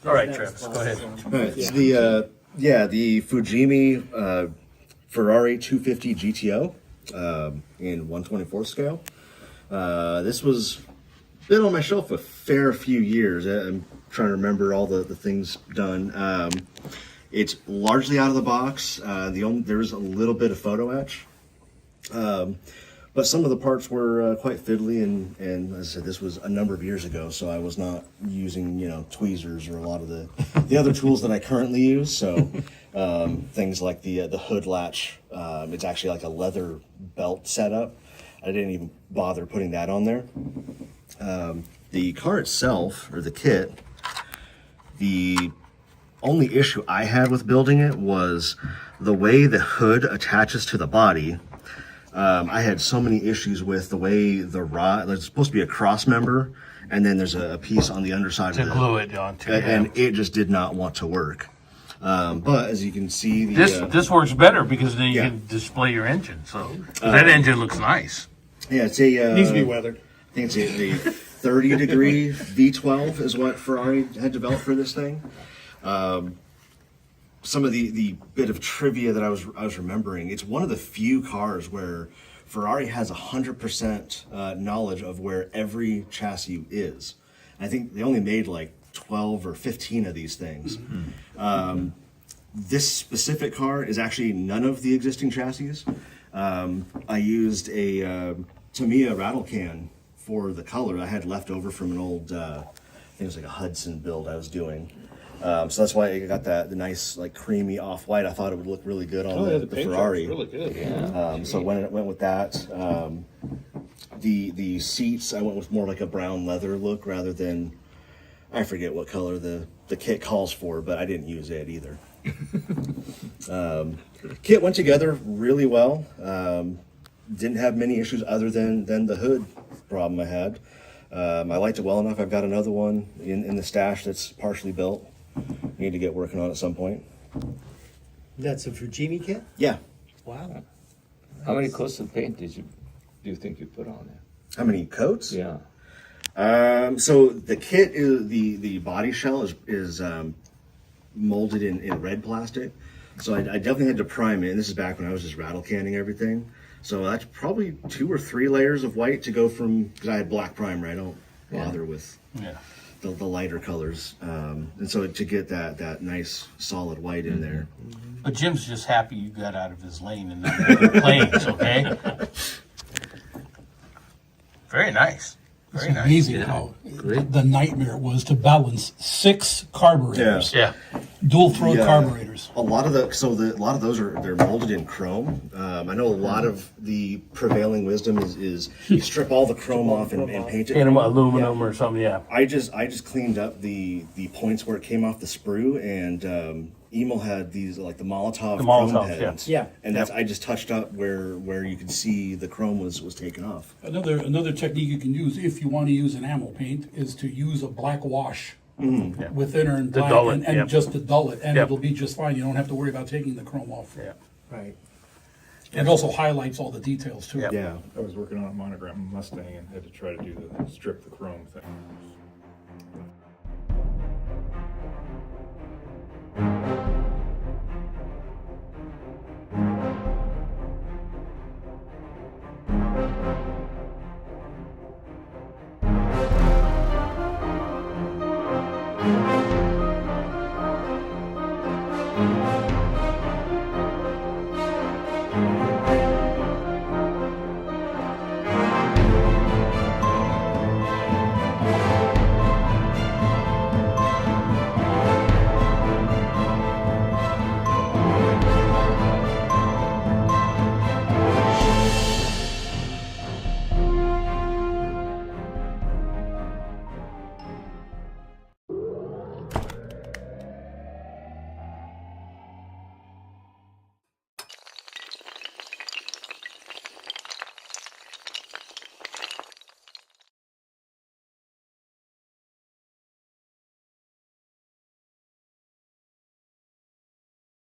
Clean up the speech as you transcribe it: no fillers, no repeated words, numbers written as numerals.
All right, Travis, go ahead. All right, it's the Fujimi Ferrari 250 GTO in 1/24 scale. This was been on my shelf a fair few years. I'm trying to remember all the things done. It's largely out of the box. There's a little bit of photo etch. But some of the parts were quite fiddly, and as I said, this was a number of years ago, so I was not using, tweezers or a lot of the other tools that I currently use. So things like the hood latch, it's actually like a leather belt setup. I didn't even bother putting that on there. The car itself, or the kit, the only issue I had with building it was the way the hood attaches to the body. I had so many issues with the way the rod, there's supposed to be a cross member, and then there's a piece on the underside To glue it onto. and it just did not want to work. But as you can see, This works better because then you Yeah. can display your engine. So that engine looks nice. it's a Needs to be weathered. I think it's a 30-degree V12 is what Ferrari had developed for this thing. Some of the bit of trivia that I was remembering, it's one of the few cars where Ferrari has 100% knowledge of where every chassis is. I think they only made like 12 or 15 of these things. This specific car is actually none of the existing chassis. I used a Tamiya rattle can for the color I had left over from an old, I think it was like a Hudson build I was doing. So that's why I got the nice like creamy off-white. I thought it would look really good on the paint Ferrari. job's really good. Yeah. So went with that. The seats, I went with more like a brown leather look rather than, I forget what color the kit calls for, but I didn't use it either. Kit went together really well. Didn't have many issues other than the hood problem I had. I liked it well enough. I've got another one in the stash that's partially built. Need to get working on at some point. That's a Fujimi kit? Yeah. Wow. How many coats of paint do you think you put on there? How many coats? Yeah. So the kit is the body shell is molded in red plastic. So I definitely had to prime it. And this is back when I was just rattle canning everything. So that's probably 2 or 3 layers of white to go from, because I had black primer. I don't bother with the lighter colors. And so to get that nice solid white in there. But Jim's just happy you got out of his lane and not making planes, okay? Very nice. Very nice. Amazing how the nightmare was to balance 6 carburetors, Yeah. dual throat carburetors. A lot of those they're molded in chrome. I know a lot of the prevailing wisdom is you strip all the chrome off and paint it. Paint them aluminum or something, yeah. I just cleaned up the points where it came off the sprue, and Emil had these like the Molotov chrome heads. Yeah. And that's I just touched up where you could see the chrome was taken off. Another technique you can use if you want to use enamel paint is to use a black wash with thinner and black dull it, and just to dull it, and Yep. it'll be just fine. You don't have to worry about taking the chrome off. Yeah. Right. And it also highlights all the details too. Yep. Yeah. I was working on a monogram Mustang and had to try to do the strip the chrome thing.